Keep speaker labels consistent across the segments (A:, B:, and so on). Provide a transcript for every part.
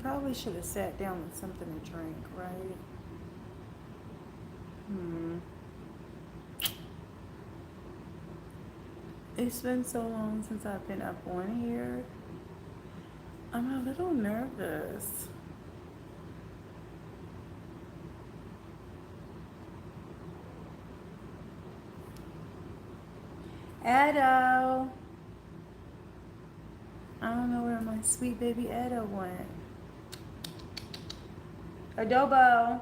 A: Probably should have sat down with something to drink, right? It's been so long since I've been up on here. I'm a little nervous. Edo. I don't know where my sweet baby Edo went. Adobo.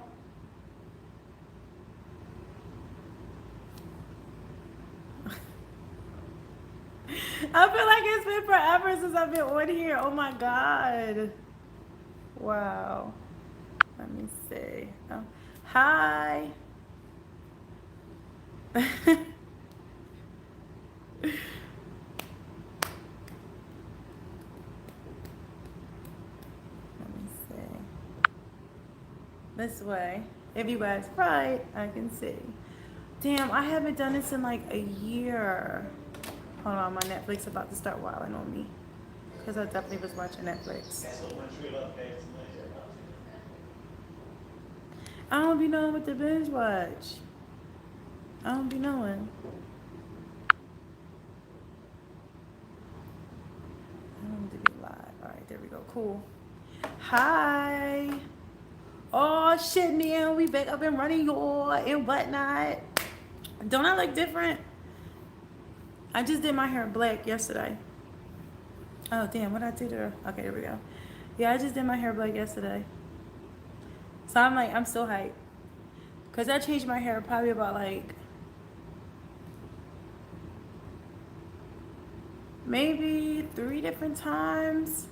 A: I feel like it's been forever since I've been on here. Oh my god. Wow. Let me see. Oh. Hi. Let me see. This way. If you guys right, I can see. Damn, I haven't done this in like a year. Hold on, my Netflix about to start wilding on me. Because I definitely was watching Netflix. I don't be knowing what to binge watch. I don't be knowing. I don't need to be live. Alright, there we go. Cool. Hi. Oh shit, Neil. We back up and running, y'all, and whatnot. Don't I look different? I just did my hair black yesterday. Oh damn, what I do there? Okay, there we go. Yeah, I just did my hair black yesterday. So I'm like, I'm still hyped. Cause I changed my hair probably about like maybe 3 different times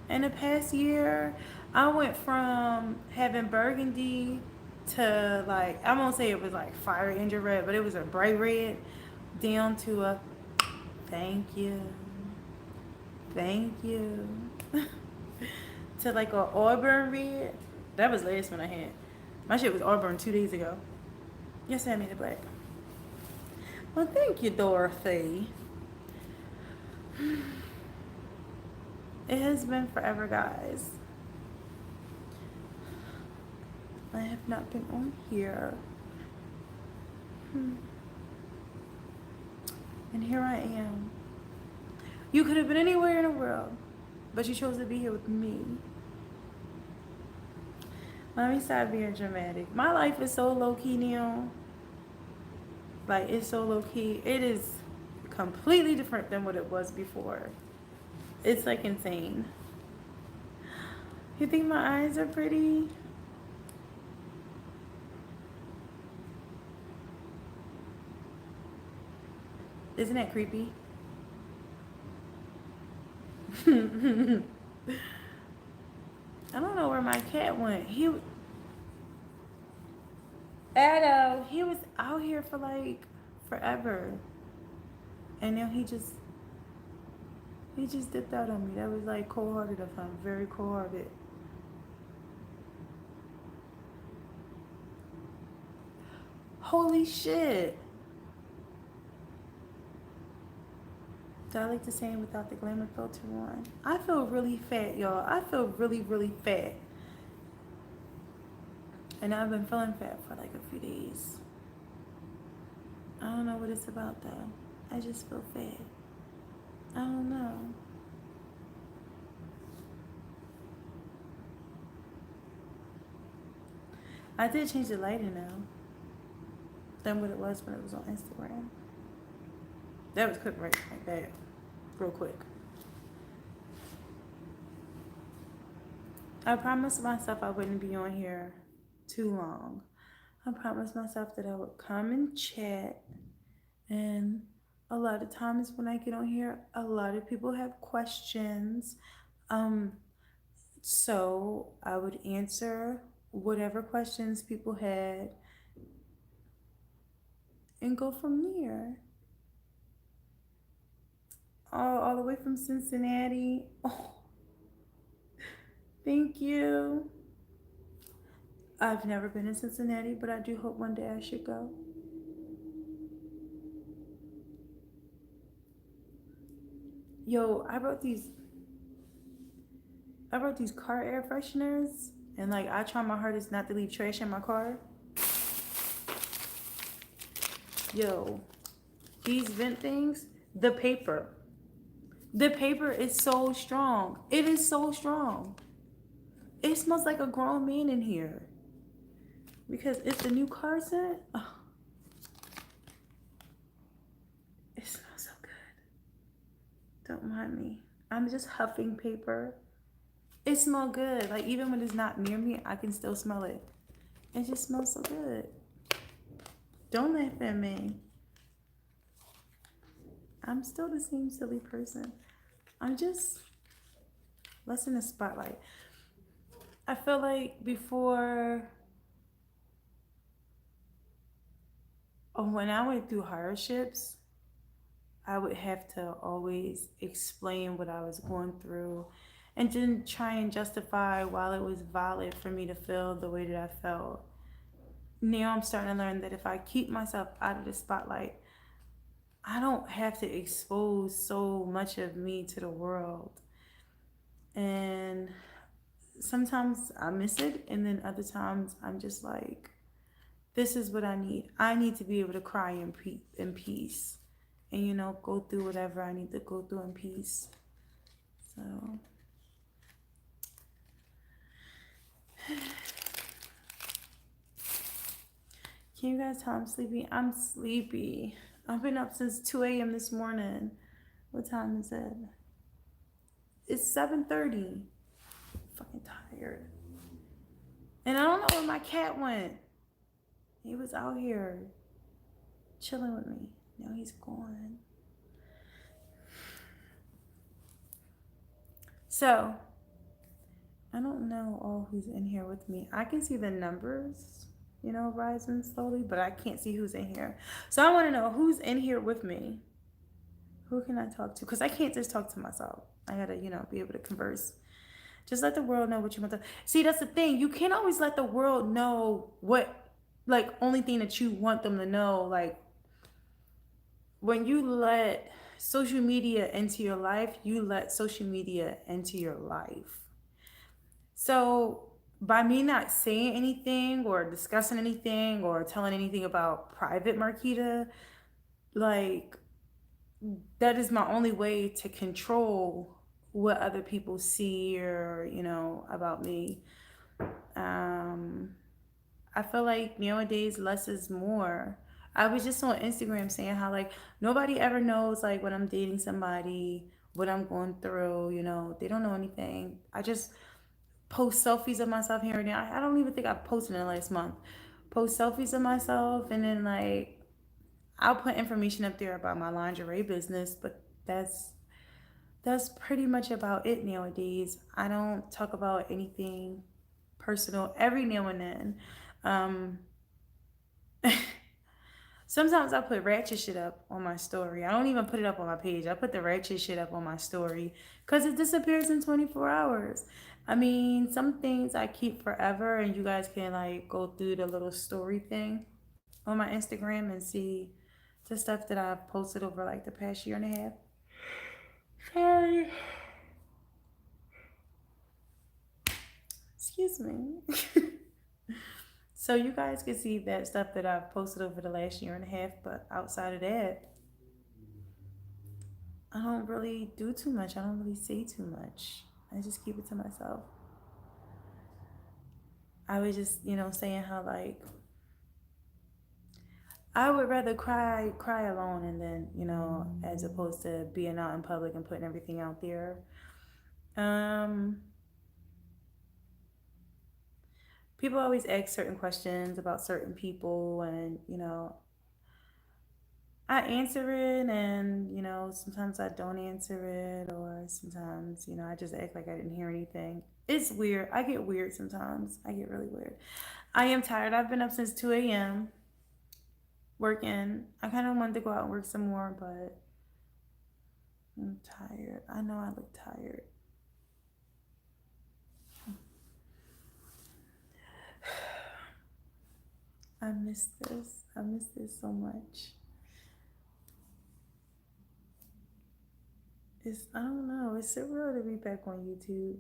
A: in the past year. I went from having burgundy to like, I won't say it was like fire engine red, but it was a bright red, down to a thank you, thank you, to like a auburn red. That was the last one I had. My shit was auburn 2 days ago. Yes, I made it black. Well, thank you, Dorothy. It has been forever, guys. I have not been on here. And here I am. You could have been anywhere in the world, but you chose to be here with me. Let me stop being dramatic. My life is so low-key now. Like, it's so low-key. It is completely different than what it was before. It's like insane. You think my eyes are pretty? Isn't that creepy? I don't know where my cat went. Ado, he was out here for like forever. And now he just dipped out on me. That was like cold-hearted of him. Very cold-hearted. Holy shit. Do I like the same without the glamour filter on? I feel really fat, y'all. I feel really, really fat. And I've been feeling fat for like a few days. I don't know what it's about though. I just feel fat. I don't know. I did change the lighting now than what it was when it was on Instagram. That was quick, right? Like that. Real quick. I promised myself I wouldn't be on here too long. I promised myself that I would come and chat. And a lot of times when I get on here, a lot of people have questions. Um, so I would answer whatever questions people had and go from there. All the way from Cincinnati. Oh, thank you. I've never been in Cincinnati, but I do hope one day I should go. Yo, I wrote these. I brought these car air fresheners, and like I try my hardest not to leave trash in my car. Yo, these vent things, the paper. The paper is so strong. It is so strong. It smells like a grown man in here. Because it's the new car scent. Oh, it smells so good. Don't mind me. I'm just huffing paper. It smells good. Like even when it's not near me, I can still smell it. It just smells so good. Don't laugh at me. I'm still the same silly person. I'm just less in the spotlight. I feel like before, when I went through hardships, I would have to always explain what I was going through and then try and justify while it was valid for me to feel the way that I felt. Now I'm starting to learn that if I keep myself out of the spotlight, I don't have to expose so much of me to the world. And sometimes I miss it, and then other times I'm just like, this is what I need. I need to be able to cry in peace and, go through whatever I need to go through in peace. So, can you guys tell I'm sleepy? I'm sleepy. I've been up since 2 a.m. this morning. What time is it? It's 7:30. Fucking tired. And I don't know where my cat went. He was out here chilling with me. Now he's gone. So, I don't know all who's in here with me. I can see the numbers, rising slowly, but I can't see who's in here. So I want to know who's in here with me. Who can I talk to? Because I can't just talk to myself. I gotta, be able to converse. Just let the world know what you want to. See, that's the thing. You can't always let the world know what, like, only thing that you want them to know. Like, when you let social media into your life, you let social media into your life. So by me not saying anything or discussing anything or telling anything about private Marquita, like that is my only way to control what other people see or, about me. I feel like nowadays less is more. I was just on Instagram saying how like nobody ever knows like when I'm dating somebody, what I'm going through, they don't know anything. I just post selfies of myself here and there. I don't even think I've posted in the last month. Post selfies of myself and then like I'll put information up there about my lingerie business, but that's pretty much about it nowadays. I don't talk about anything personal every now and then. Um, Sometimes I put ratchet shit up on my story. I don't even put it up on my page. I put the ratchet shit up on my story because it disappears in 24 hours. I mean, some things I keep forever, and you guys can like go through the little story thing on my Instagram and see the stuff that I've posted over like the past year and a half. Sorry. Excuse me. So you guys can see that stuff that I've posted over the last year and a half, but outside of that, I don't really do too much. I don't really say too much. I just keep it to myself. I was just, saying how like I would rather cry alone and then, as opposed to being out in public and putting everything out there. Um People always ask certain questions about certain people and, I answer it and, sometimes I don't answer it or sometimes, I just act like I didn't hear anything. It's weird. I get weird sometimes. I get really weird. I am tired. I've been up since 2 a.m. working. I kind of wanted to go out and work some more, but I'm tired. I know I look tired. I miss this. I miss this so much. I don't know. It's surreal to be back on YouTube.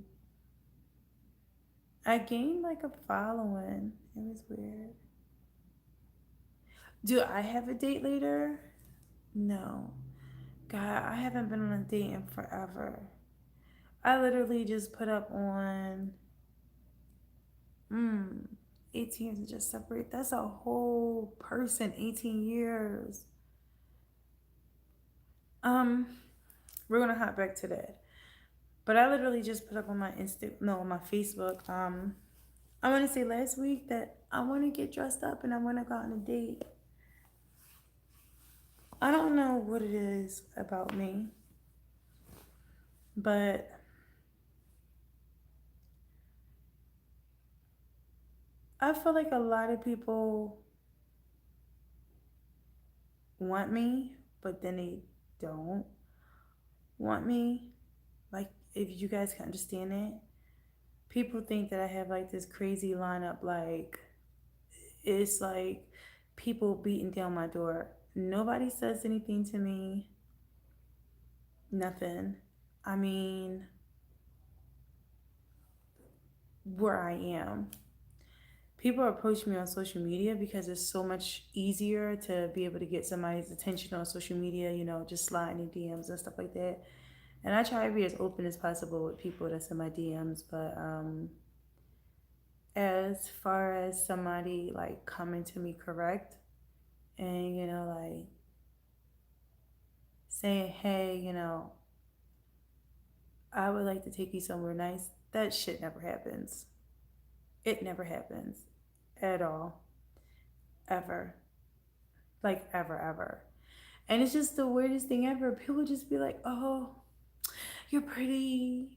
A: I gained like a following. It was weird. Do I have a date later? No. God, I haven't been on a date in forever. I literally just put up on mm, 18 years to just separate. That's a whole person, 18 years. Um, we're gonna hop back to that. But I literally just put up on my on my Facebook. I want to say last week that I want to get dressed up and I want to go on a date. I don't know what it is about me, but I feel like a lot of people want me, but then they don't want me. Like, if you guys can understand it, people think that I have like this crazy lineup. Like, it's like people beating down my door. Nobody says anything to me. Nothing. I mean, where I am. People approach me on social media because it's so much easier to be able to get somebody's attention on social media, just sliding in DMs and stuff like that. And I try to be as open as possible with people that's in my DMs, but as far as somebody like coming to me correct and like saying, hey, I would like to take you somewhere nice, that shit never happens. It never happens at all, ever. Like, ever, ever. And it's just the weirdest thing ever. People just be like, oh, you're pretty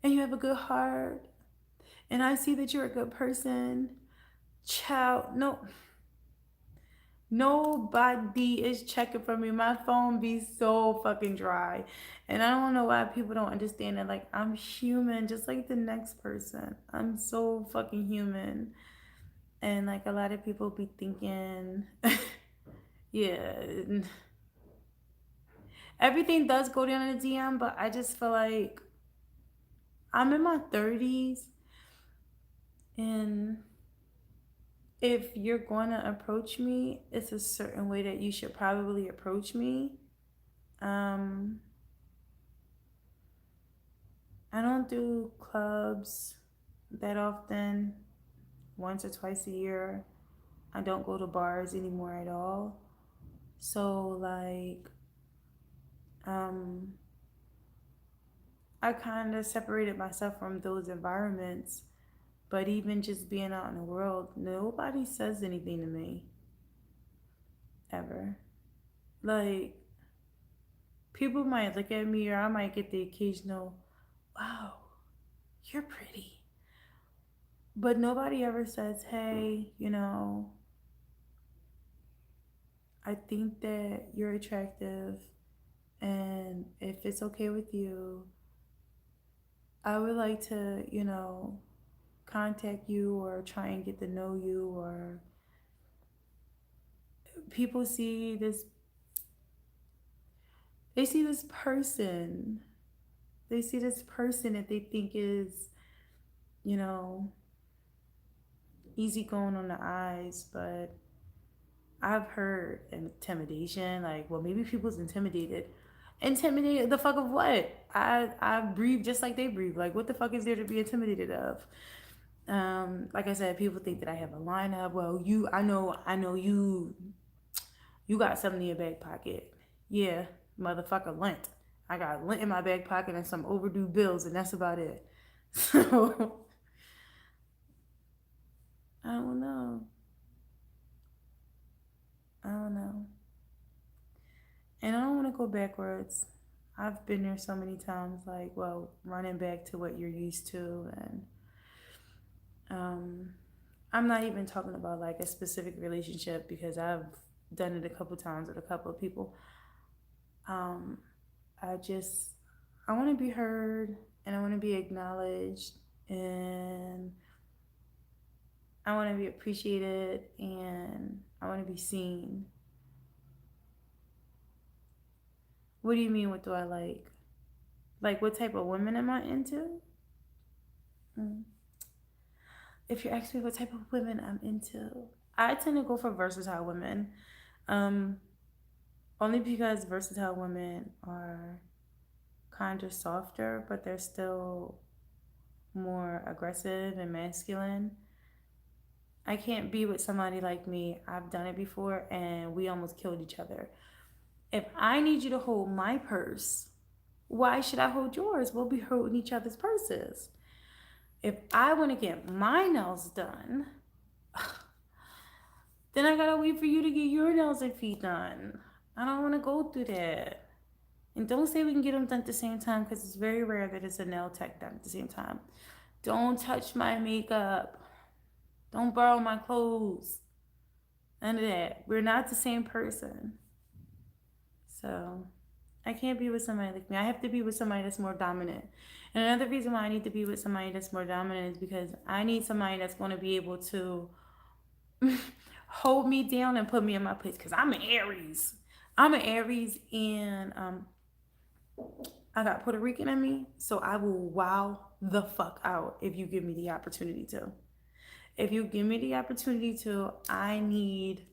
A: and you have a good heart. And I see that you're a good person. Child, no, nobody is checking for me. My phone be so fucking dry. And I don't know why people don't understand that. Like, I'm human, just like the next person. I'm so fucking human. And like a lot of people be thinking, yeah, everything does go down in the DM, but I just feel like I'm in my 30s, and if you're going to approach me, it's a certain way that you should probably approach me. Um, I don't do clubs that often, once or twice a year. I don't go to bars anymore at all. So, like, um, I kind of separated myself from those environments. But even just being out in the world, nobody says anything to me ever. Like, people might look at me or I might get the occasional, wow, you're pretty. But nobody ever says, hey, I think that you're attractive. And if it's okay with you, I would like to, contact you or try and get to know you. Or people see this, they see this person. They see this person that they think is, you know, easygoing on the eyes, but I've heard intimidation. Like, well, maybe people's intimidated. Intimidated the fuck of what? I breathe just like they breathe. Like, what the fuck is there to be intimidated of? Like I said, people think that I have a lineup. Well, I know you got something in your back pocket. Yeah, motherfucker, lint. I got lint in my back pocket and some overdue bills, and that's about it. So I don't know. I don't know. And I don't want to go backwards. I've been there so many times, like, well, running back to what you're used to. And um, I'm not even talking about like a specific relationship because I've done it a couple times with a couple of people. Um, I just, I want to be heard and I want to be acknowledged and I want to be appreciated and I want to be seen. What do you mean? What do I like? Like, what type of women am I into? Mm. if you ask me what type of women I'm into, I tend to go for versatile women. Um, Only because versatile women are kind of softer, but they're still more aggressive and masculine. I can't be with somebody like me. I've done it before and we almost killed each other. If I need you to hold my purse, why should I hold yours? We'll be holding each other's purses. If I want to get my nails done, then I gotta wait for you to get your nails and feet done. I don't want to go through that. And don't say we can get them done at the same time because it's very rare that it's a nail tech done at the same time. Don't touch my makeup. Don't borrow my clothes. None of that. We're not the same person. So I can't be with somebody like me. I have to be with somebody that's more dominant. And another reason why I need to be with somebody that's more dominant is because I need somebody that's going to be able to hold me down and put me in my place. Because I'm an Aries. I'm an Aries and I got Puerto Rican in me. So I will wow the fuck out if you give me the opportunity to. If you give me the opportunity to, I need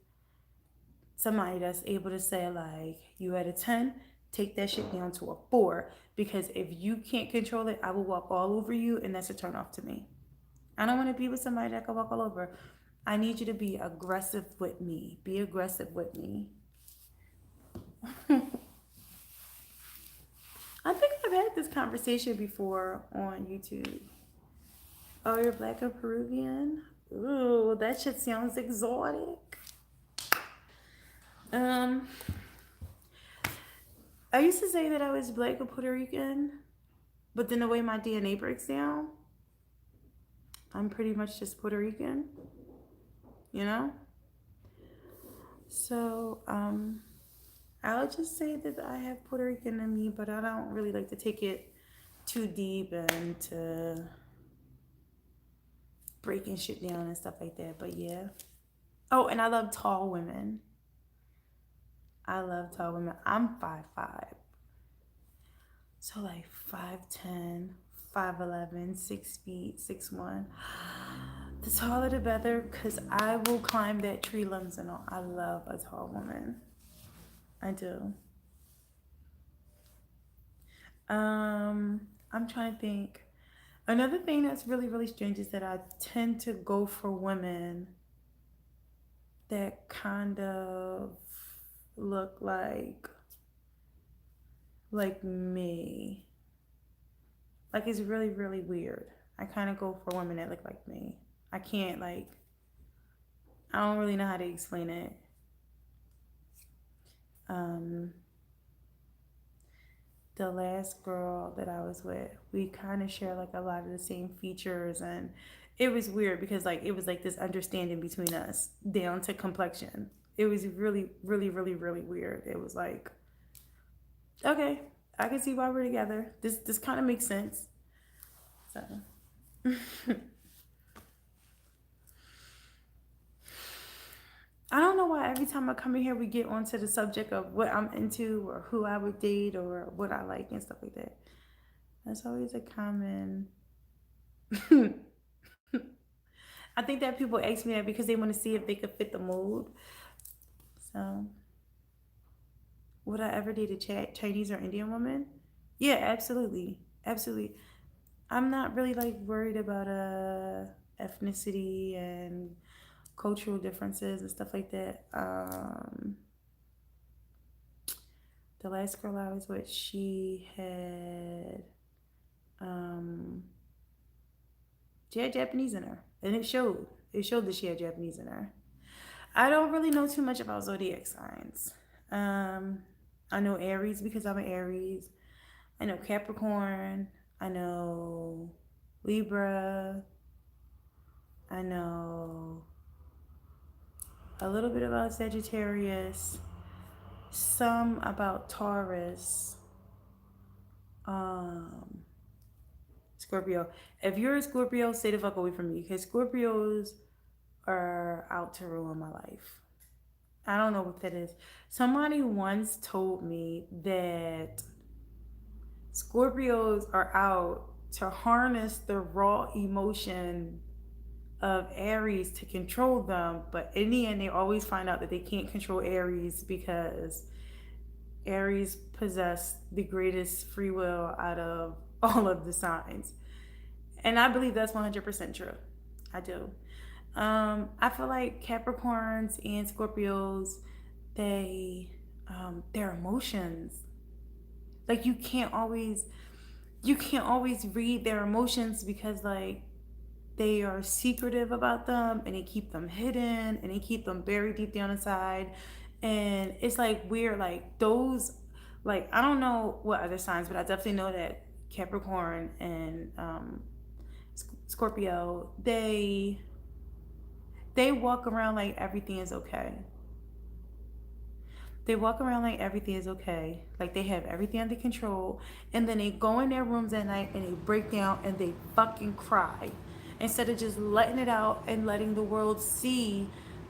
A: somebody that's able to say, like, you at a 10, take that shit down to a 4. Because if you can't control it, I will walk all over you, and that's a turn off to me. I don't want to be with somebody that can walk all over. I need you to be aggressive with me. Be aggressive with me. I think I've had this conversation before on YouTube. Oh, you're black or Peruvian? Ooh, that shit sounds exotic. Um, I used to say that I was black or Puerto Rican, but then the way my DNA breaks down, I'm pretty much just Puerto Rican, you know? So, I'll just say that I have Puerto Rican in me, but I don't really like to take it too deep and to breaking shit down and stuff like that. But yeah. Oh, and I love tall women. I love tall women. I'm 5'5". So like 5'10", 5'11", 6 feet, 6'1". The taller the better, because I will climb that tree limbs and all. I love a tall woman. I do. I'm trying to think. Another thing that's really, really strange is that I tend to go for women that kind of look like me. Like it's really, really weird. I kind of go for women that look like me. I can't like I don't really know how to explain it. Um, the last girl that I was with, we kind of share like a lot of the same features, and it was weird because like it was like this understanding between us down to complexion. It was really, really, really, really weird. It was like, okay, I can see why we're together. This kind of makes sense. So I don't know why every time I come in here we get onto the subject of what I'm into or who I would date or what I like and stuff like that. That's always a common. I think that people ask me that because they want to see if they could fit the mold. So, would I ever date a Chinese or Indian woman? Yeah, absolutely, absolutely. I'm not really like worried about ethnicity and cultural differences and stuff like that. The last girl I was with, um, she had Japanese in her, and it showed. It showed that she had Japanese in her. I don't really know too much about zodiac signs. Um, I know Aries because I'm an Aries. I know Capricorn. I know Libra. I know a little bit about Sagittarius. Some about Taurus. Um, Scorpio. If you're a Scorpio, stay the fuck away from me because Scorpios are out to ruin my life. I don't know what that is. Somebody once told me that Scorpios are out to harness the raw emotion of Aries to control them, but in the end, they always find out that they can't control Aries because Aries possess the greatest free will out of all of the signs. And I believe that's 100% true. I do. I feel like Capricorns and Scorpios, they, their emotions, like you can't always read their emotions because like they are secretive about them and they keep them hidden and they keep them buried deep down inside. And it's like weird, like those, like I don't know what other signs, but I definitely know that Capricorn and Scorpio, they walk around like everything is okay. They walk around like everything is okay, like they have everything under control, and then they go in their rooms at night and they break down and they fucking cry instead of just letting it out and letting the world see,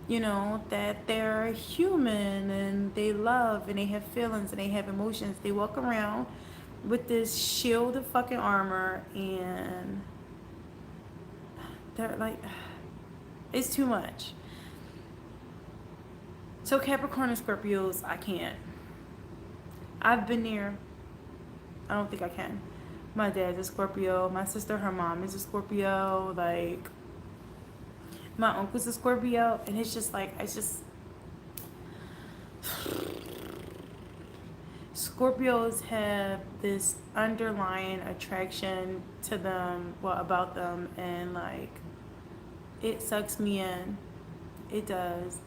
A: that they're human and they love and they have feelings and they have emotions. They walk around with this shield of fucking armor and they're like, it's too much. So Capricorn and Scorpios, I can't. I've been there. I don't think I can. My dad's a Scorpio. My sister, her mom is a Scorpio. Like, my uncle's a Scorpio. And it's just like, Scorpios have this underlying attraction to them, well, about them. And like, it sucks me in. It does.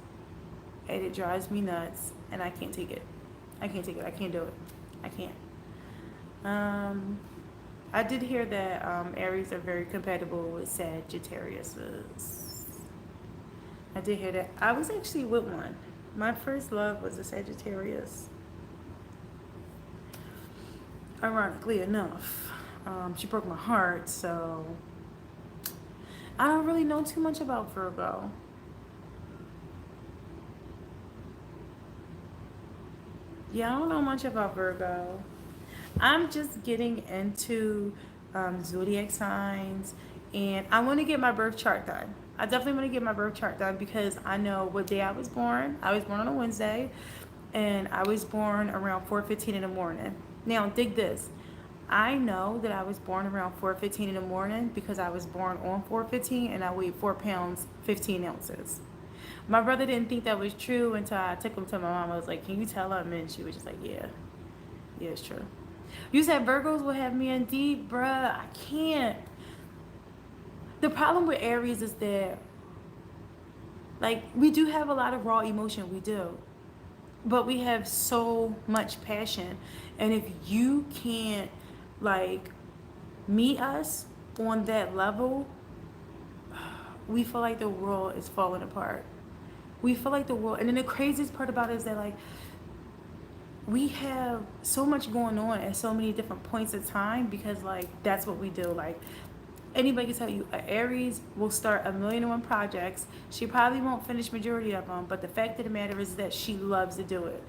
A: And it drives me nuts. And I can't take it. I can't take it. I can't do it. I can't. Um, I did hear that Aries are very compatible with Sagittarius. I did hear that. I was actually with one. My first love was a Sagittarius. Ironically enough, she broke my heart, so I don't really know too much about Virgo. Yeah, I don't know much about Virgo. I'm just getting into zodiac signs, and I want to get my birth chart done. I definitely want to get my birth chart done because I know what day I was born. I was born on a Wednesday, and I was born around 4:15 in the morning. Now, dig this. I know that I was born around 4:15 in the morning because I was born on 4:15 and I weighed 4 pounds 15 ounces. My brother didn't think that was true until I took him to my mom. I was like, "Can you tell him?" And she was just like, "Yeah, yeah, it's true." You said Virgos will have me in deep, bruh. I can't. The problem with Aries is that, like, we do have a lot of raw emotion. We do. But we have so much passion. And if you can't, like, meet us on that level, we feel like the world is falling apart. We feel like the world. And then the craziest part about it is that, like, we have so much going on at so many different points of time because like that's what we do. Like anybody can tell you, Aries will start a million and one projects. She probably won't finish majority of them, but the fact of the matter is that she loves to do it.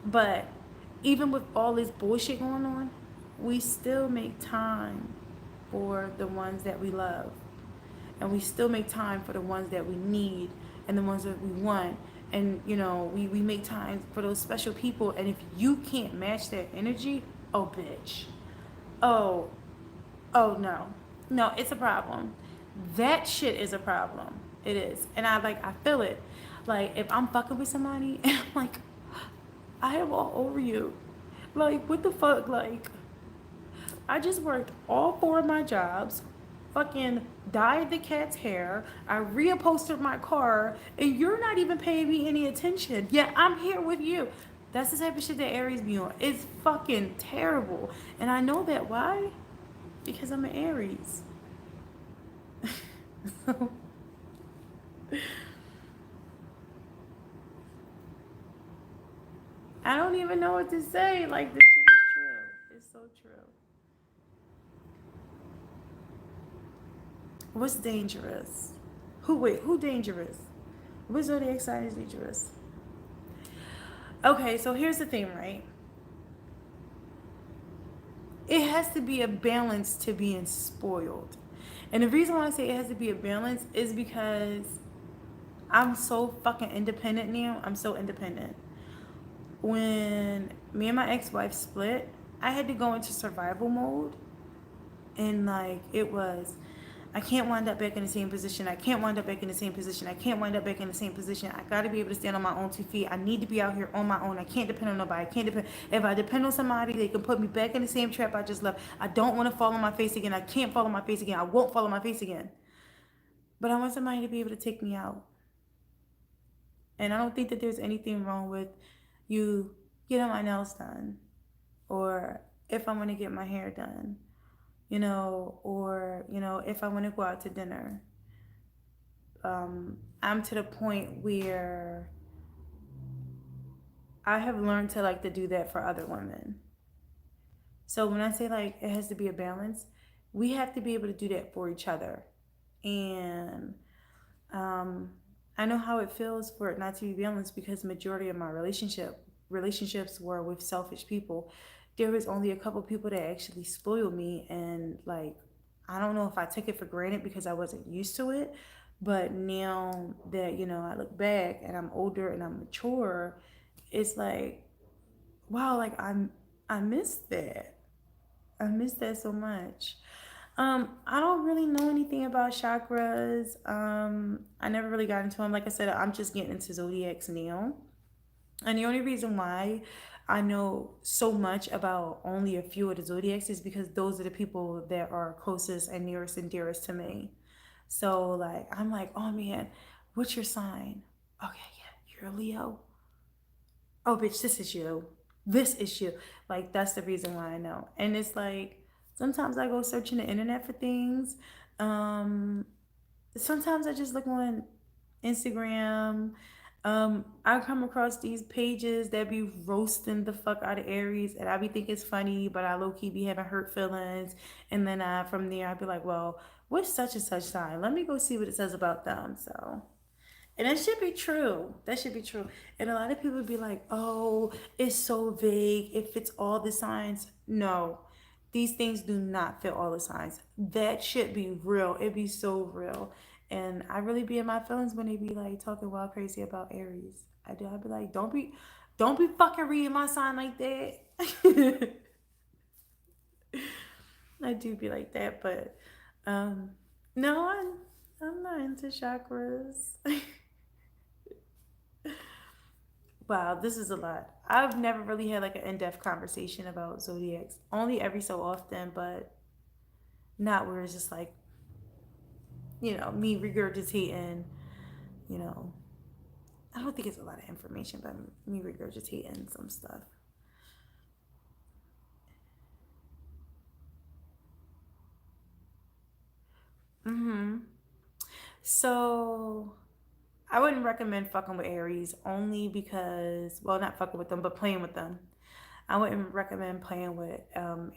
A: But even with all this bullshit going on, we still make time for the ones that we love, and we still make time for the ones that we need and the ones that we want. And we make time for those special people, and if you can't match that energy, oh bitch, oh no, it's a problem. That shit is a problem. It is. And I feel it. Like if I'm fucking with somebody and I'm like, I am all over you, like what the fuck, like I just worked all four of my jobs, fucking dyed the cat's hair, I reupholstered my car, and you're not even paying me any attention. Yet I'm here with you. That's the type of shit that Aries be on. It's fucking terrible. And I know that. Why? Because I'm an Aries. So, I don't even know what to say. Like, this shit is true. It's so true. What's dangerous? Who dangerous? What zodiac sign is dangerous? Okay, so here's the thing, right? It has to be a balance to being spoiled. And the reason why I say it has to be a balance is because I'm so fucking independent now. I'm so independent. When me and my ex-wife split, I had to go into survival mode, and like it was, I can't wind up back in the same position. I can't wind up back in the same position. I can't wind up back in the same position. I got to be able to stand on my own 2 feet. I need to be out here on my own. I can't depend on nobody. I can't depend. If I depend on somebody, they can put me back in the same trap I just left. I don't want to fall on my face again. I can't fall on my face again. I won't fall on my face again. But I want somebody to be able to take me out. And I don't think that there's anything wrong with you getting my nails done, or if I want to get my hair done, or, if I want to go out to dinner. I'm to the point where I have learned to like to do that for other women. So when I say like it has to be a balance, we have to be able to do that for each other. And um, I know how it feels for it not to be balanced because majority of my relationships were with selfish people. There was only a couple people that actually spoiled me, and like I don't know if I took it for granted because I wasn't used to it. But now that I look back and I'm older and I'm mature, it's like wow, like I miss that. I miss that so much. I don't really know anything about chakras. I never really got into them. Like I said, I'm just getting into zodiacs now. And the only reason why I know so much about only a few of the zodiacs is because those are the people that are closest and nearest and dearest to me. So like I'm like, oh man, what's your sign? Okay, yeah, you're a Leo. Oh bitch, this is you. This is you. Like that's the reason why I know. And it's like sometimes I go searching the internet for things. Um Sometimes I just look on Instagram. I come across these pages that be roasting the fuck out of Aries, and I be think it's funny, but I low key be having hurt feelings. And then from there I be like, well, what's such and such sign? Let me go see what it says about them. So and that should be true. That should be true. And a lot of people be like, oh, it's so vague. It fits all the signs. No, these things do not fit all the signs. That should be real. It be so real. And I really be in my feelings when they be like talking wild crazy about Aries. I do. I be like, don't be fucking reading my sign like that. I do be like that, but um, no, I'm not into chakras. Wow, this is a lot. I've never really had like an in-depth conversation about zodiacs. Only every so often, but not where it's just like, me regurgitating, you know. I don't think it's a lot of information, but me regurgitating some stuff. So I wouldn't recommend fucking with Aries only because, well, not fucking with them, but playing with them. I wouldn't recommend playing with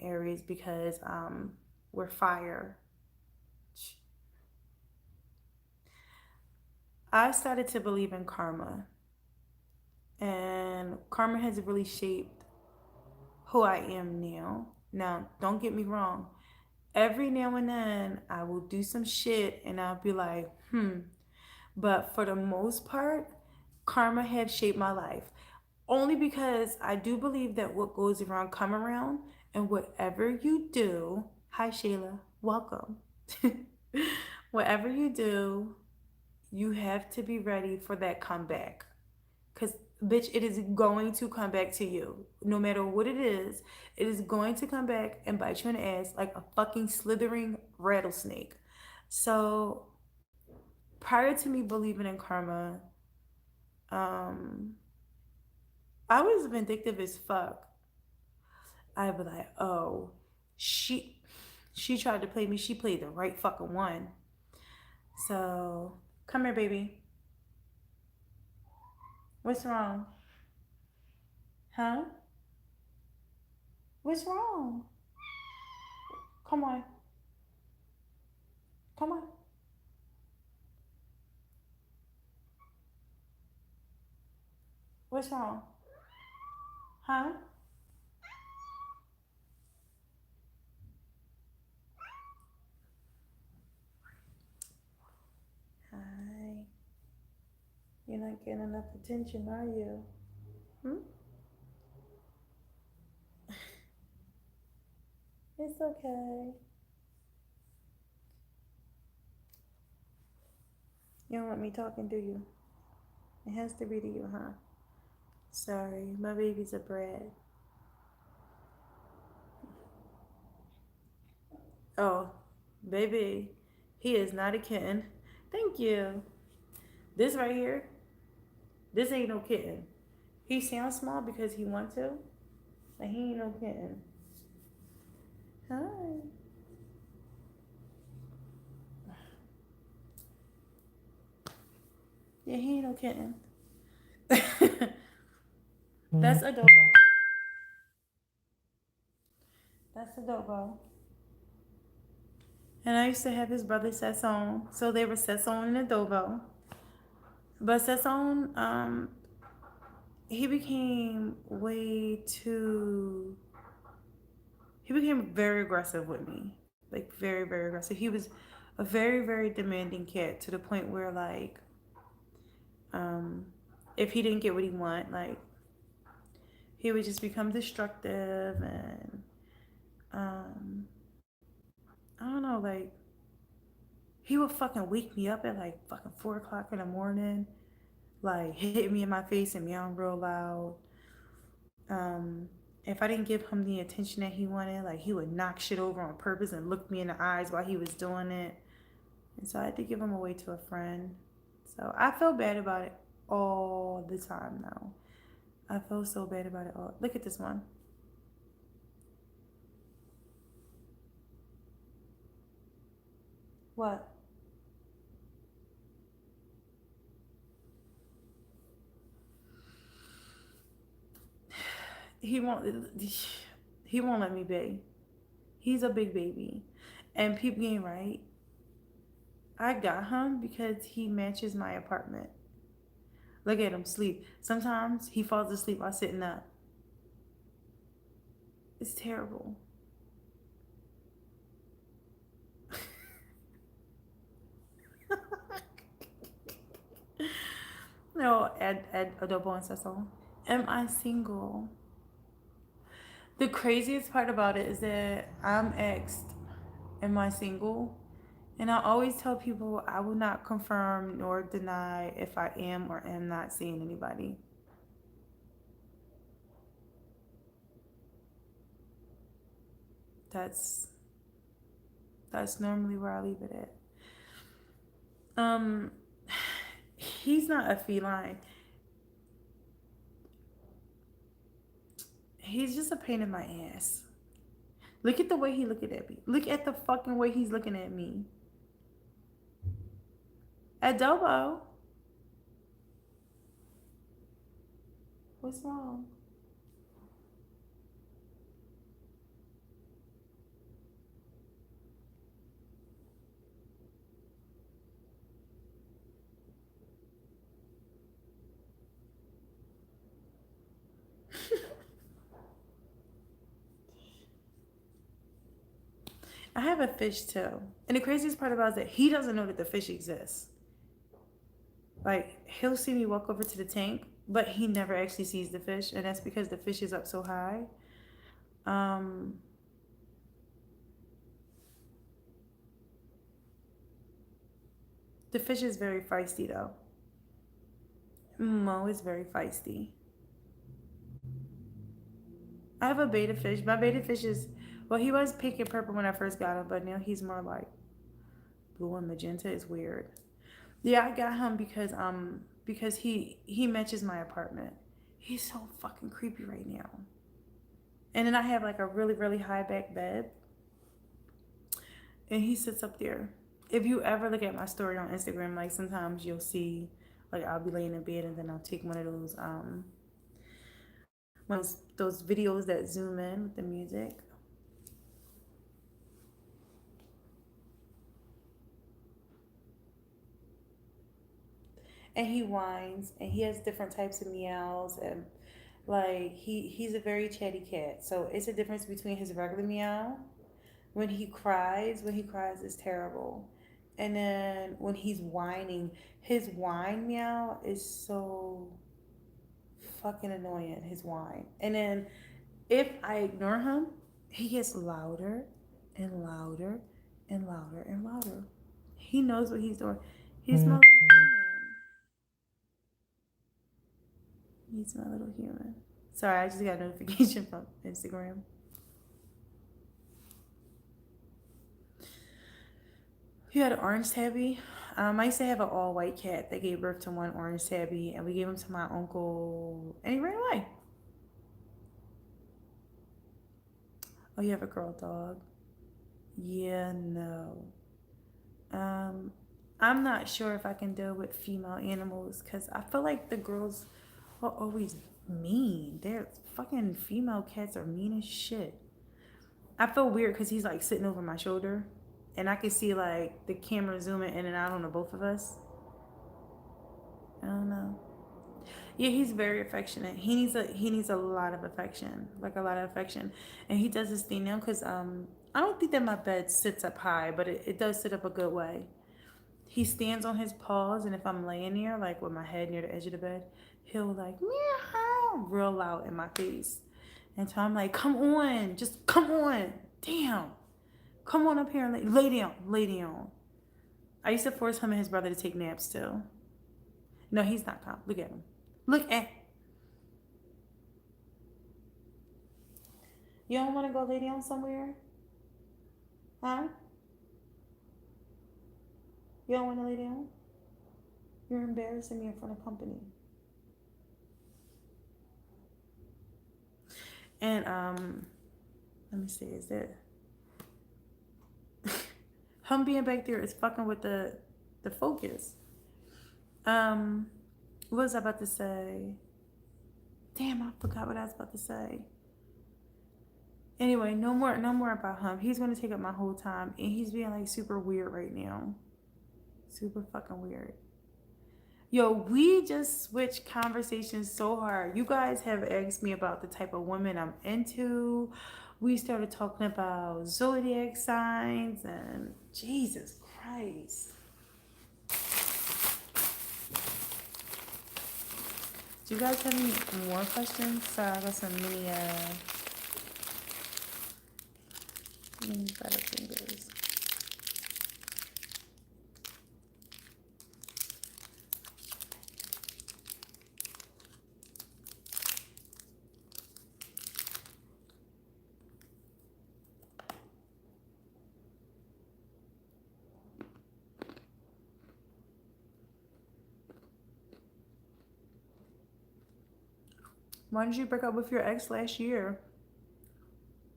A: Aries because we're fire. I started to believe in karma, and karma has really shaped who I am now. Now, don't get me wrong. Every now and then, I will do some shit, and I'll be like, hmm. But for the most part, karma has shaped my life. Only because I do believe that what goes around come around, and whatever you do, hi Shayla, welcome. Whatever you do, you have to be ready for that comeback. Because, bitch, it is going to come back to you. No matter what it is going to come back and bite you in the ass like a fucking slithering rattlesnake. So, prior to me believing in karma, um, I was vindictive as fuck. I'd be like, oh, she she tried to play me. She played the right fucking one. So, come here, baby. What's wrong? Huh? What's wrong? Come on. Come on. What's wrong? Huh? Hi. You're not getting enough attention, are you? Hmm? It's okay. You don't want me talking, do you? It has to be to you, huh? Sorry, my baby's a brat. Oh, baby, he is not a kitten. Thank you. This right here, this ain't no kitten. He sounds small because he want to, but he ain't no kitten. Hi. Yeah, he ain't no kitten. That's Adobo. That's Adobo. And I used to have his brother Sesson. So they were Sesson and Adobo. But Sesson, he became way too. He became very aggressive with me. Like, very, very aggressive. He was a very, very demanding cat to the point where, like, um, if he didn't get what he want, like, he would just become destructive and, um, I don't know, like, he would fucking wake me up at like fucking 4 o'clock in the morning, like hit me in my face and meow real loud. Um, if I didn't give him the attention that he wanted, like he would knock shit over on purpose and look me in the eyes while he was doing it. And so I had to give him away to a friend. So I feel bad about it all the time now. I feel so bad about it all. Look at this one. What? He won't. He won't let me be. He's a big baby, and peep game right. I got him because he matches my apartment. Look at him sleep. Sometimes he falls asleep while sitting up. It's terrible. No, add adobo and sesame. Am I single? The craziest part about it is that I'm asked, am I single? And I always tell people I will not confirm nor deny if I am or am not seeing anybody. That's that's normally where I leave it at. Um, he's not a feline. He's just a pain in my ass. Look at the way he looking at me. Look at the fucking way he's looking at me. Adobo, what's wrong? I have a fish too. And the craziest part about it is that he doesn't know that the fish exists. Like, he'll see me walk over to the tank, but he never actually sees the fish. And that's because the fish is up so high. Um, the fish is very feisty though. Mo is very feisty. I have a beta fish. My beta fish is, well, he was pink and purple when I first got him, but now he's more like blue and magenta. Is weird. Yeah, I got him because he matches my apartment. He's so fucking creepy right now. And then I have like a really really high back bed, and he sits up there. If you ever look at my story on Instagram, like sometimes you'll see, like I'll be laying in bed and then I'll take one of those videos that zoom in with the music, and he whines and he has different types of meows and like he's a very chatty cat. So it's a difference between his regular meow when he cries. When he cries is terrible. And then when he's whining, his whine meow is so fucking annoying, his whine. And then if I ignore him, he gets louder and louder and louder and louder. He knows what he's doing. He's my little human. He's my little human. Sorry, I just got a notification from Instagram. He had an orange tabby. I used to have an all white cat that gave birth to one orange tabby, and we gave him to my uncle, and he ran away. Oh, you have a girl dog? Yeah, no. Um, I'm not sure if I can deal with female animals because I feel like the girls are always mean. They're fucking female cats are mean as shit. I feel weird because he's like sitting over my shoulder, and I can see like the camera zooming in and out on the both of us. I don't know. Yeah, he's very affectionate. He needs a lot of affection, like a lot of affection, and he does his thing now because I don't think that my bed sits up high, but it does sit up a good way. He stands on his paws, and if I'm laying there, like with my head near the edge of the bed, he'll like meow real loud in my face. And so I'm like, come on, just come on, damn, come on up here and lay down, lay down. I used to force him and his brother to take naps too. No, he's not calm. Look at him. Look at. You don't want to go lay down somewhere, huh? You don't want to lay down? You're embarrassing me in front of company. And let me see, is it him being back there is fucking with the focus. Um, what was I about to say? Damn, I forgot what I was about to say. Anyway, no more about him. He's gonna take up my whole time, and he's being like super weird right now. Super fucking weird. Yo, we just switched conversations so hard. You guys have asked me about the type of women I'm into. We started talking about zodiac signs and Jesus Christ. Do you guys have any more questions? Sorry, I got some mini butterfingers. Why did you break up with your ex last year?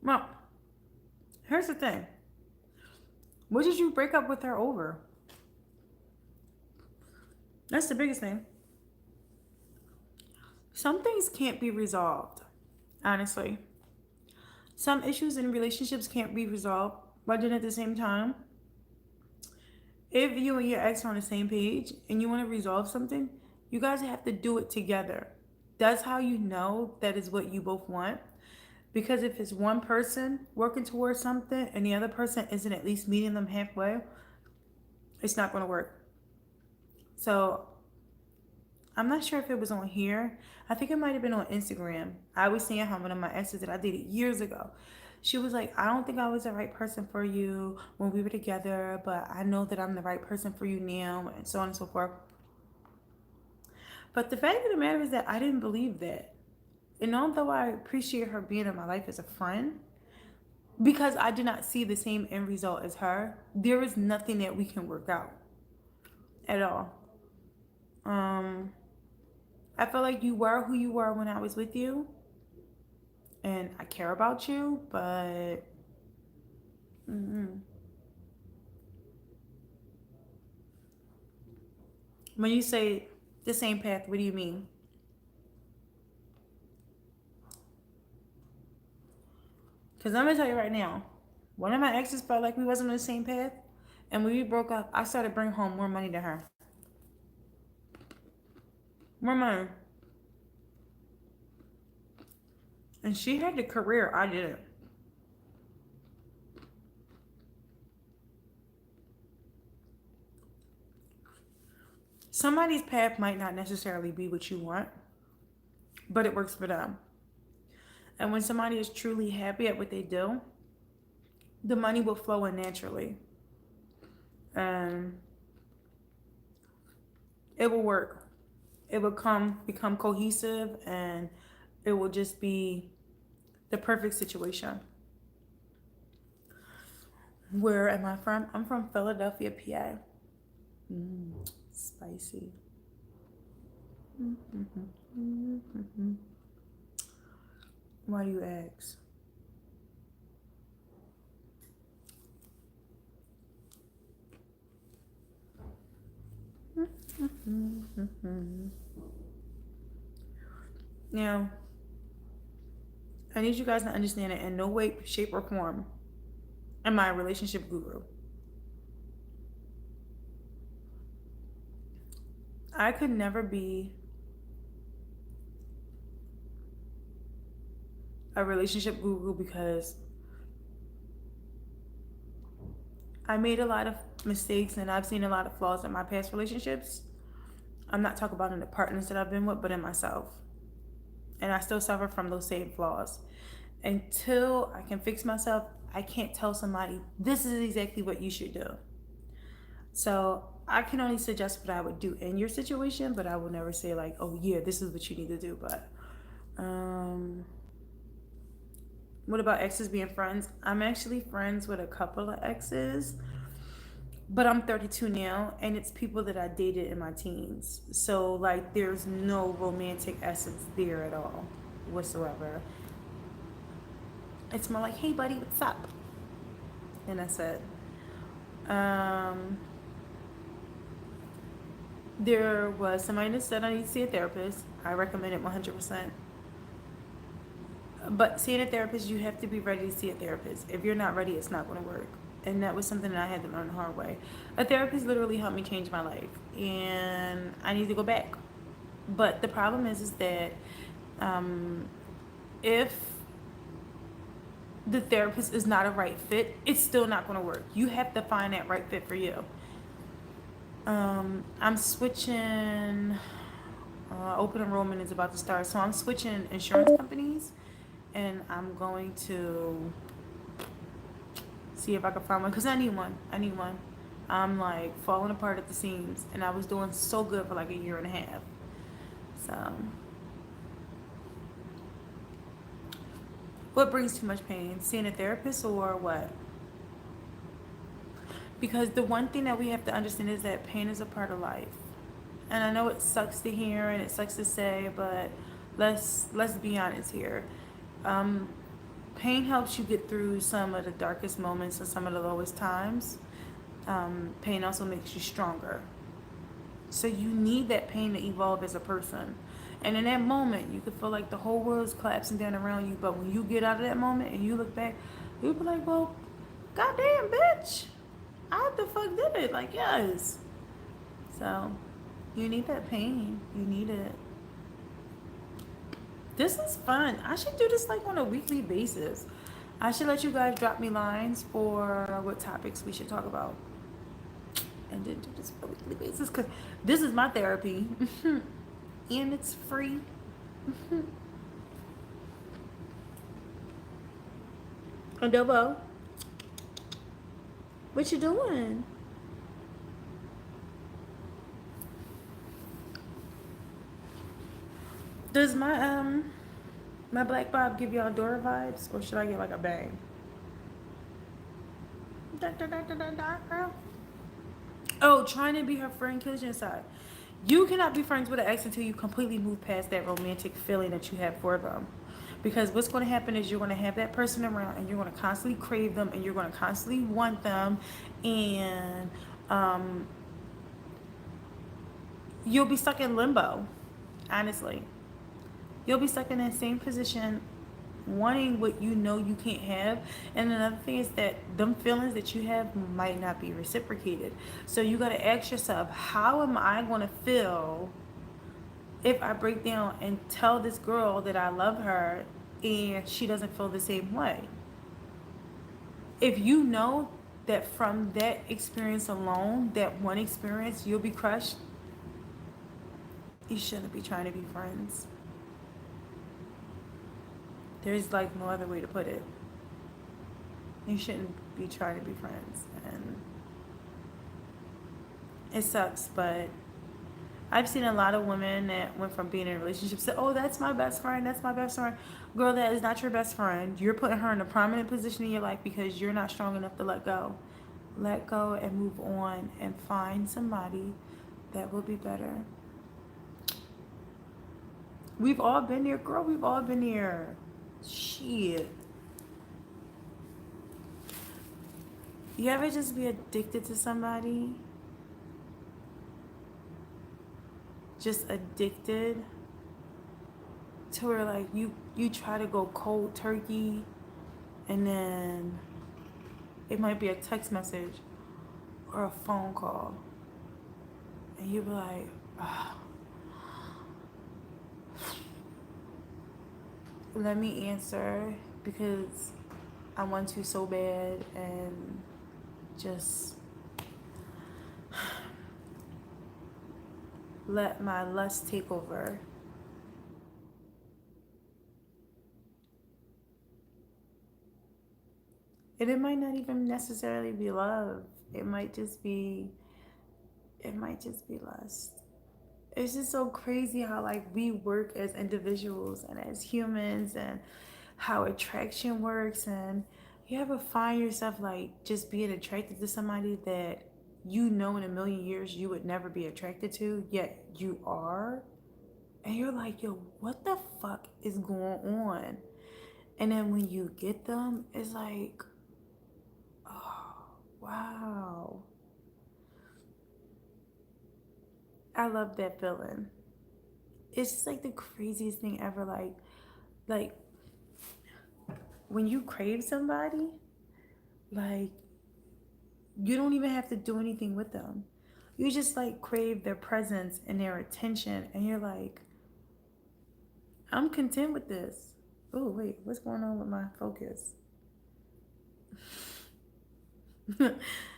A: Well, here's the thing. What did you break up with her over? That's the biggest thing. Some things can't be resolved, honestly. Some issues in relationships can't be resolved, but then at the same time, if you and your ex are on the same page and you want to resolve something, you guys have to do it together. That's how you know that is what you both want. Because if it's one person working towards something and the other person isn't at least meeting them halfway, it's not going to work. So I'm not sure if it was on here. I think it might have been on Instagram. I was seeing how one of my exes that I dated years ago. She was like, I don't think I was the right person for you when we were together, but I know that I'm the right person for you now, and so on and so forth. But the fact of the matter is that I didn't believe that. And although I appreciate her being in my life as a friend, because I did not see the same end result as her, there is nothing that we can work out at all. Um, I feel like you were who you were when I was with you, and I care about you, but mm-mm. When you say the same path, what do you mean? Because I'm gonna tell you right now, one of my exes felt like we wasn't on the same path, and when we broke up, I started bringing home more money to her, more money, and she had the career I didn't. somebody's path might not necessarily be what you want, but it works for them. And when somebody is truly happy at what they do, the money will flow in naturally. And it will work. It will become cohesive, and it will just be the perfect situation. Where am I from? I'm from Philadelphia, PA. Spicy. Why do you ask? Now, I need you guys to understand it in no way, shape, or form am I a relationship guru. I could never be a relationship guru because I made a lot of mistakes and I've seen a lot of flaws in my past relationships. I'm not talking about in the partners that I've been with, but in myself. And I still suffer from those same flaws. Until I can fix myself, I can't tell somebody, this is exactly what you should do. So I can only suggest what I would do in your situation, but I will never say like, oh yeah, this is what you need to do. But what about exes being friends? I'm actually friends with a couple of exes, but I'm 32 now, and it's people that I dated in my teens. So like, there's no romantic essence there at all, whatsoever. It's more like, hey buddy, what's up? And that's it. There was somebody that said I need to see a therapist. I recommend it 100%. But seeing a therapist, you have to be ready to see a therapist. If you're not ready, it's not going to work. And that was something that I had to learn the hard way. A therapist literally helped me change my life, and I need to go back. But the problem is that if the therapist is not a right fit, it's still not going to work. You have to find that right fit for you. I'm switching. Open enrollment is about to start, so I'm switching insurance companies, and I'm going to see if I can find one because I need one. I need one. I'm like falling apart at the seams, and I was doing so good for like a year and a half. So, what brings too much pain? Seeing a therapist or what? Because the one thing that we have to understand is that pain is a part of life. And I know it sucks to hear and it sucks to say, but let's be honest here. Pain helps you get through some of the darkest moments and some of the lowest times. Pain also makes you stronger. So you need that pain to evolve as a person. And in that moment, you could feel like the whole world's collapsing down around you. But when you get out of that moment and you look back, you'll be like, well, goddamn, bitch. I the fuck did it. Like, yes. So, you need that pain. You need it. This is fun. I should do this like on a weekly basis. I should let you guys drop me lines for what topics we should talk about. And then do this on a weekly basis because this is my therapy. And it's free. Adobo, what you doing? Does my black bob give y'all Dora vibes, or should I get like a bang? Girl. Oh, trying to be her friend kills you inside. You cannot be friends with an ex until you completely move past that romantic feeling that you have for them. Because what's going to happen is you're going to have that person around and you're going to constantly crave them and you're going to constantly want them, and you'll be stuck in limbo, honestly. You'll be stuck in that same position wanting what you know you can't have. And another thing is that them feelings that you have might not be reciprocated. So you got to ask yourself, how am I going to feel if I break down and tell this girl that I love her and she doesn't feel the same way? If you know that from that experience alone, that one experience, you'll be crushed, You shouldn't be trying to be friends. There's like no other way to put it. You shouldn't be trying to be friends. And it sucks, but I've seen a lot of women that went from being in relationships to, oh, that's my best friend, that's my best friend. Girl, that is not your best friend. You're putting her in a prominent position in your life because you're not strong enough to let go. Let go and move on and find somebody that will be better. We've all been there, girl. We've all been there. Shit. You ever just be addicted to somebody? Just addicted to where like you try to go cold turkey and then it might be a text message or a phone call and you be like, oh, let me answer because I want to so bad and just let my lust take over. And it might not even necessarily be love. It might just be it might just be lust. It's just so crazy how like we work as individuals and as humans and how attraction works and you ever find yourself like just being attracted to somebody that you know in a million years you would never be attracted to, yet you are. And you're like, yo, what the fuck is going on? And then when you get them, it's like, oh, wow. I love that feeling. It's just like the craziest thing ever. Like when you crave somebody, like you don't even have to do anything with them. You just like crave their presence and their attention, and you're like, I'm content with this. Oh wait, what's going on with my focus? I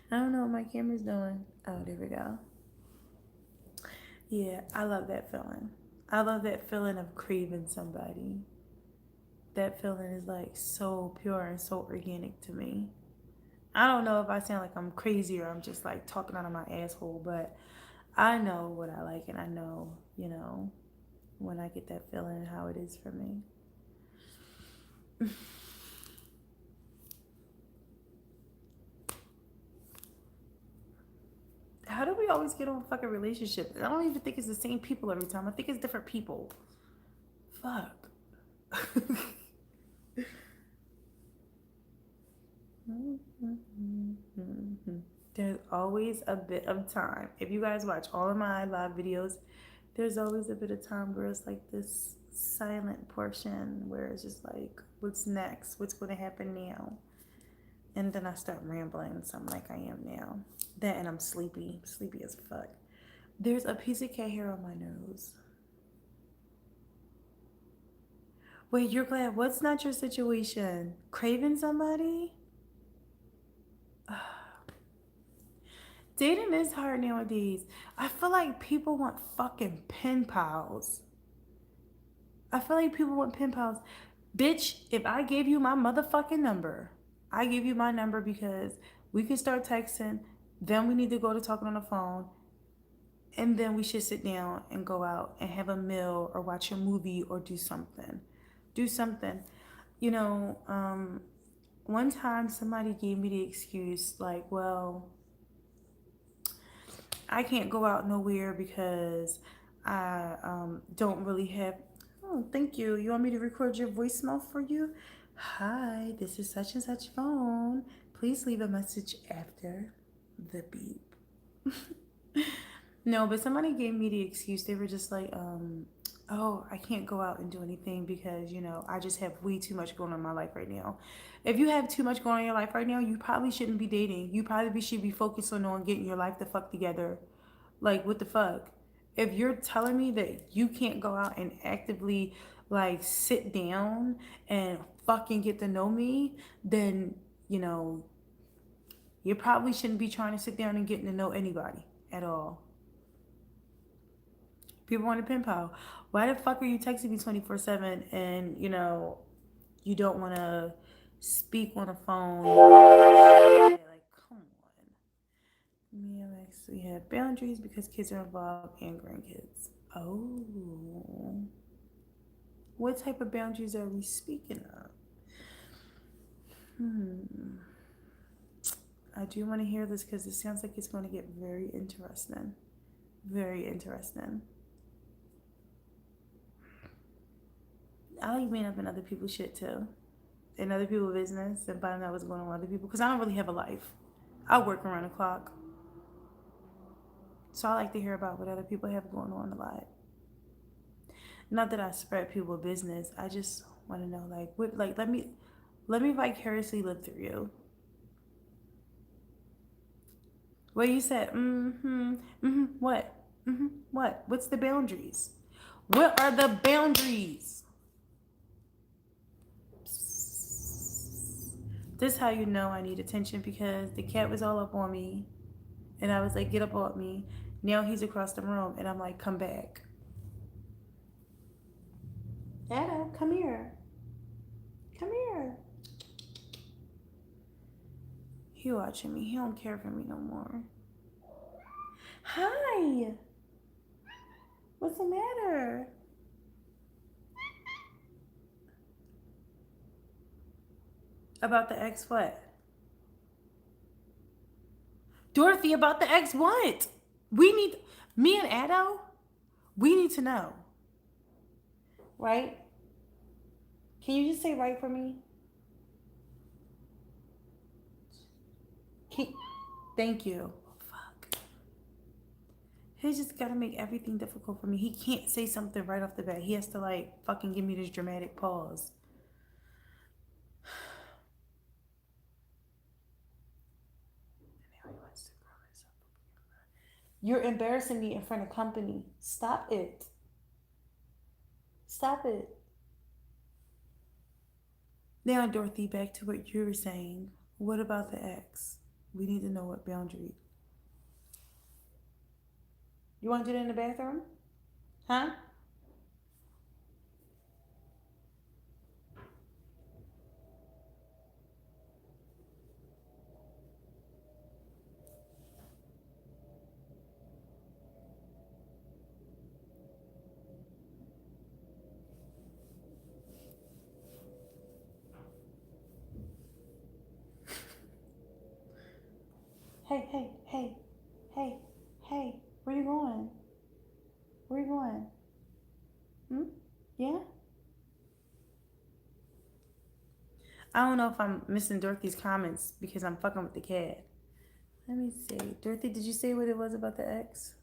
A: don't know what my camera's doing. Oh, there we go. Yeah, I love that feeling. I love that feeling of craving somebody. That feeling is like so pure and so organic to me. I don't know if I sound like I'm crazy or I'm just like talking out of my asshole, but I know what I like and I know, when I get that feeling and how it is for me. How do we always get on fucking relationships? I don't even think it's the same people every time. I think it's different people. Fuck. There's always a bit of time. If you guys watch all of my live videos, there's always a bit of time where it's like this silent portion where it's just like, what's next? What's going to happen now? And then I start rambling, something like I am now. That and I'm sleepy as fuck. There's a piece of cat hair on my nose. Wait, you're glad? What's not your situation? Craving somebody? Dating is hard nowadays. I feel like people want fucking pen pals. I feel like people want pen pals. Bitch, if I gave you my motherfucking number, I give you my number because we can start texting, then we need to go to talking on the phone, and then we should sit down and go out and have a meal or watch a movie or do something. Do something. You know, one time somebody gave me the excuse, like, well, I can't go out nowhere because I don't really have. Oh, thank you. You want me to record your voicemail for you? Hi, this is such and such phone. Please leave a message after the beep. No, but somebody gave me the excuse. They were just like, oh, I can't go out and do anything because, I just have way too much going on in my life right now. If you have too much going on in your life right now, you probably shouldn't be dating. You probably should be focusing on getting your life the fuck together. Like, what the fuck? If you're telling me that you can't go out and actively, like, sit down and fucking get to know me, then, you know, you probably shouldn't be trying to sit down and getting to know anybody at all. People want to pen pal. Why the fuck are you texting me 24/7 and you don't want to speak on the phone? Like, come on. Me and Max, we have boundaries because kids are involved and grandkids. Oh. What type of boundaries are we speaking of? Hmm. I do want to hear this because it sounds like it's going to get very interesting. Very interesting. I like being up in other people's shit too, in other people's business, and finding out what's going on with other people. Because I don't really have a life. I work around the clock, so I like to hear about what other people have going on a lot. Not that I spread people business. I just want to know, like, what, like, let me vicariously live through you. What you said? Mm-hmm. Mm-hmm. What? Mm-hmm. What? What's the boundaries? What are the boundaries? This is how you know I need attention because the cat was all up on me, and I was like, "Get up off me!" Now he's across the room, and I'm like, "Come back, Ada, come here, come here." He watching me. He don't care for me no more. Hi. What's the matter? About the ex what? Dorothy, about the ex what? We need me and Ado. We need to know, right? Can you just say right for me? Can, thank you. Fuck. He just gotta make everything difficult for me. He can't say something right off the bat. He has to like fucking give me this dramatic pause. You're embarrassing me in front of company. Stop it. Stop it. Now, Dorothy, back to what you were saying. What about the ex? We need to know what boundary. You want to do it in the bathroom? Huh? Hey, hey, hey, hey, hey. Where you going? Where you going? Hmm? Yeah? I don't know if I'm missing Dorothy's comments because I'm fucking with the cat. Let me see. Dorothy, did you say what it was about the ex?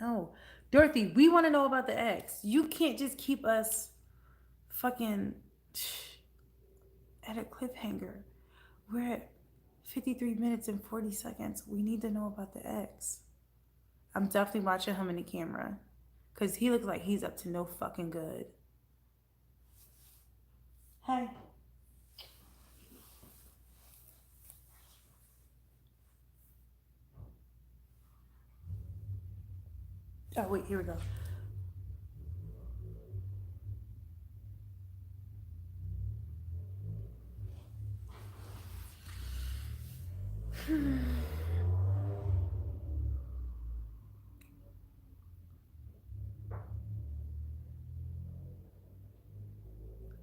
A: No. Dorothy, we want to know about the ex. You can't just keep us fucking at a cliffhanger. We're at 53 minutes and 40 seconds. We need to know about the ex. I'm definitely watching him in the camera because he looks like he's up to no fucking good. Hi. Oh, wait, here we go.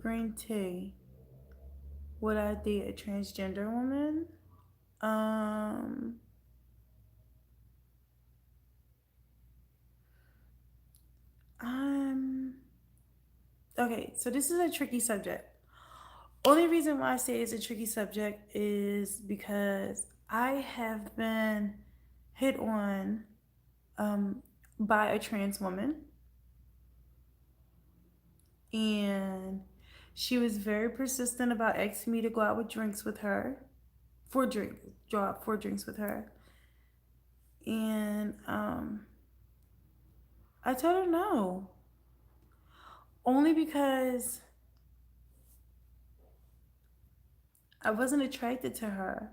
A: Green tea. Would I date a transgender woman? Um, I'm okay. So this is a tricky subject. Only reason why I say it's a tricky subject is because I have been hit on um, by a trans woman, and she was very persistent about asking me to go out with drinks with her, for drink, go out for drinks with her, and I told her no, only because I wasn't attracted to her.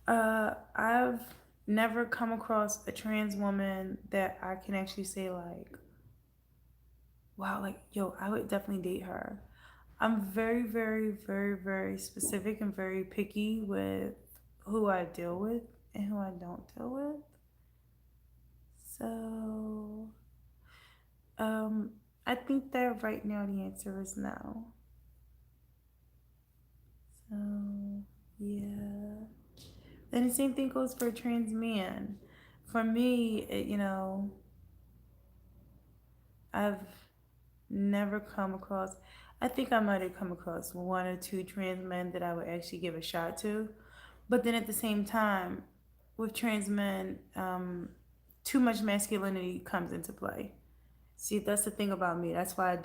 A: I've never come across a trans woman that I can actually say like, wow, like yo, I would definitely date her. I'm very, very, very, very specific and very picky with who I deal with and who I don't deal with. So, um, I think that right now the answer is no. So, yeah. And the same thing goes for a trans man. For me, I've never come across, I think I might have come across one or two trans men that I would actually give a shot to. But then at the same time, with trans men, too much masculinity comes into play. See, that's the thing about me. That's why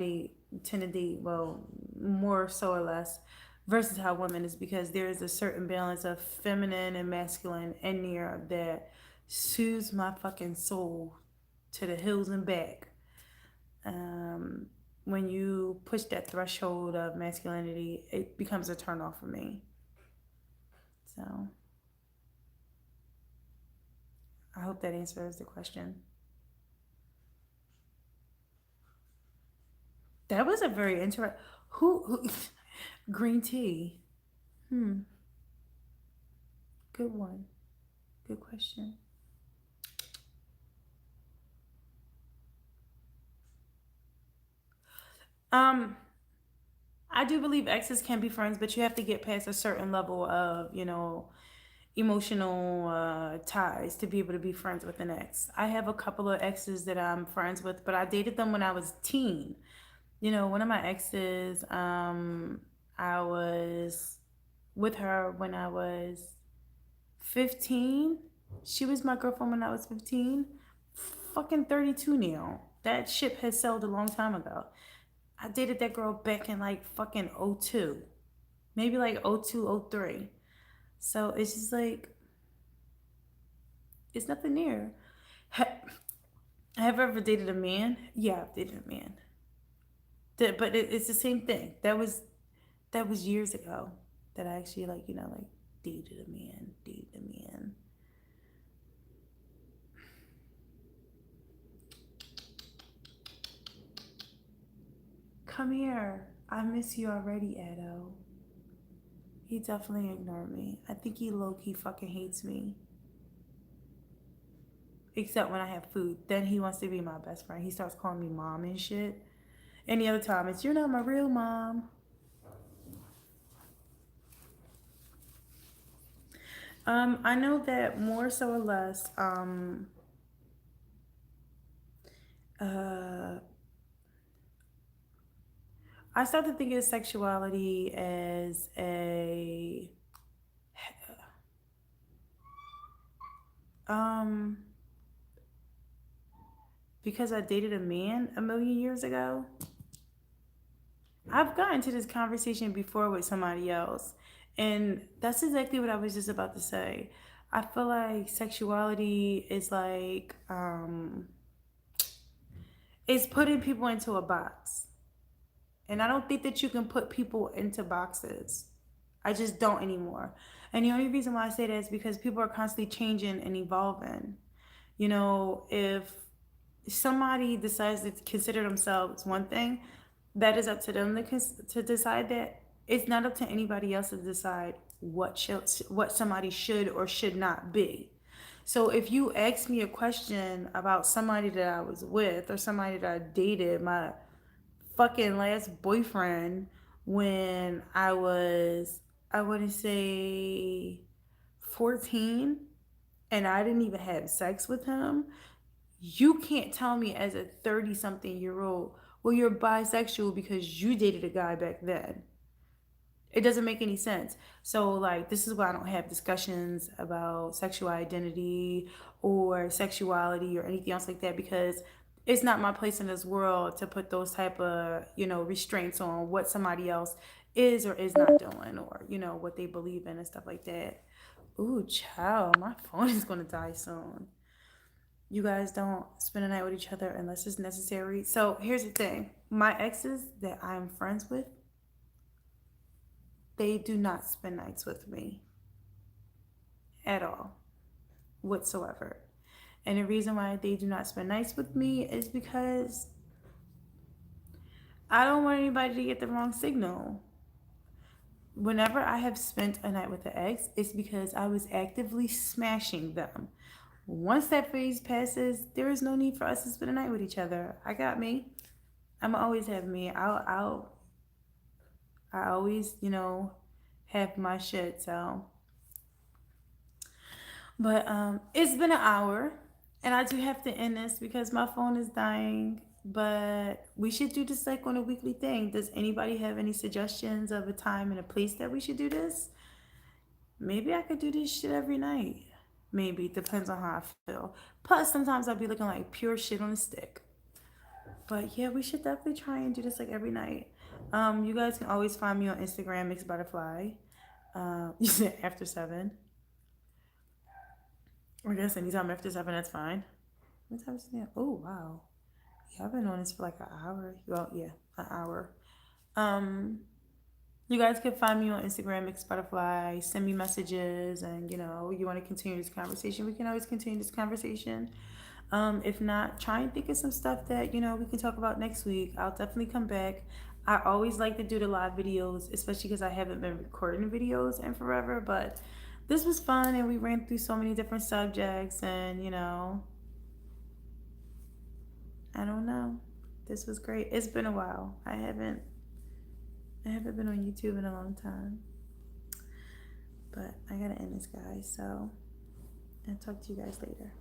A: tend to date, well, more so or less versatile women, is because there is a certain balance of feminine and masculine in there that soothes my fucking soul to the hills and back. Um, when you push that threshold of masculinity, it becomes a turn off for me. So I hope that answers the question. That was a very interesting. Who green tea? Hmm. Good one. Good question. Um, I do believe exes can be friends, but you have to get past a certain level of, emotional ties to be able to be friends with an ex. I have a couple of exes that I'm friends with, but I dated them when I was teen. One of my exes, I was with her when I was 15. She was my girlfriend when I was 15. Fucking 32 now. That ship has sailed a long time ago. I dated that girl back in like fucking '02, maybe like '02, '03. So it's just like, it's nothing there. Have I ever dated a man? Yeah, I've dated a man. But it's the same thing. That was years ago that I actually like dated a man, dated a man. Come here. I miss you already, Edo. He definitely ignored me. I think he low key fucking hates me. Except when I have food. Then he wants to be my best friend. He starts calling me mom and shit. Any other time, it's you're not my real mom. I know that more so or less, uh, I started thinking of sexuality as um, because I dated a man a million years ago. I've gotten to this conversation before with somebody else, and that's exactly what I was just about to say. I feel like sexuality is like, it's putting people into a box. And I don't think that you can put people into boxes. I just don't anymore. And the only reason why I say that is because people are constantly changing and evolving. If somebody decides to consider themselves one thing, that is up to them to decide that. It's not up to anybody else to decide what somebody should or should not be. So if you ask me a question about somebody that I was with or somebody that I dated, my fucking last boyfriend, when I wouldn't say 14, and I didn't even have sex with him, you can't tell me as a 30 something year old, well, you're bisexual because you dated a guy back then. It doesn't make any sense. So, like, this is why I don't have discussions about sexual identity or sexuality or anything else like that, because it's not my place in this world to put those type of restraints on what somebody else is or is not doing, or what they believe in and stuff like that. Ooh, child, my phone is gonna die soon. You guys don't spend a night with each other unless it's necessary. So here's the thing: my exes that I'm friends with, they do not spend nights with me at all. whatsoever. And the reason why they do not spend nights with me is because I don't want anybody to get the wrong signal. Whenever I have spent a night with an ex, it's because I was actively smashing them. Once that phase passes, there is no need for us to spend a night with each other. I got me. I'm always have me. I always, have my shit. So, but it's been an hour, and I do have to end this because my phone is dying. But we should do this like on a weekly thing. Does anybody have any suggestions of a time and a place that we should do this? Maybe I could do this shit every night. Maybe it depends on how I feel. Plus, sometimes I'll be looking like pure shit on a stick. But yeah, we should definitely try and do this like every night. You guys can always find me on Instagram, Mixed Butterfly. You said after 7. Or I guess anytime after 7, that's fine. What time is it now? Oh, wow. Yeah, I've been on this for like an hour. Well, yeah, an hour. Um, you guys can find me on Instagram, Mixed Butterfly. Send me messages, and you want to continue this conversation. We can always continue this conversation. If not, try and think of some stuff that we can talk about next week. I'll definitely come back. I always like to do the live videos, especially because I haven't been recording videos in forever. But this was fun, and we ran through so many different subjects, and I don't know. This was great. It's been a while. I haven't been on YouTube in a long time. But I gotta end this, guys. So I'll talk to you guys later.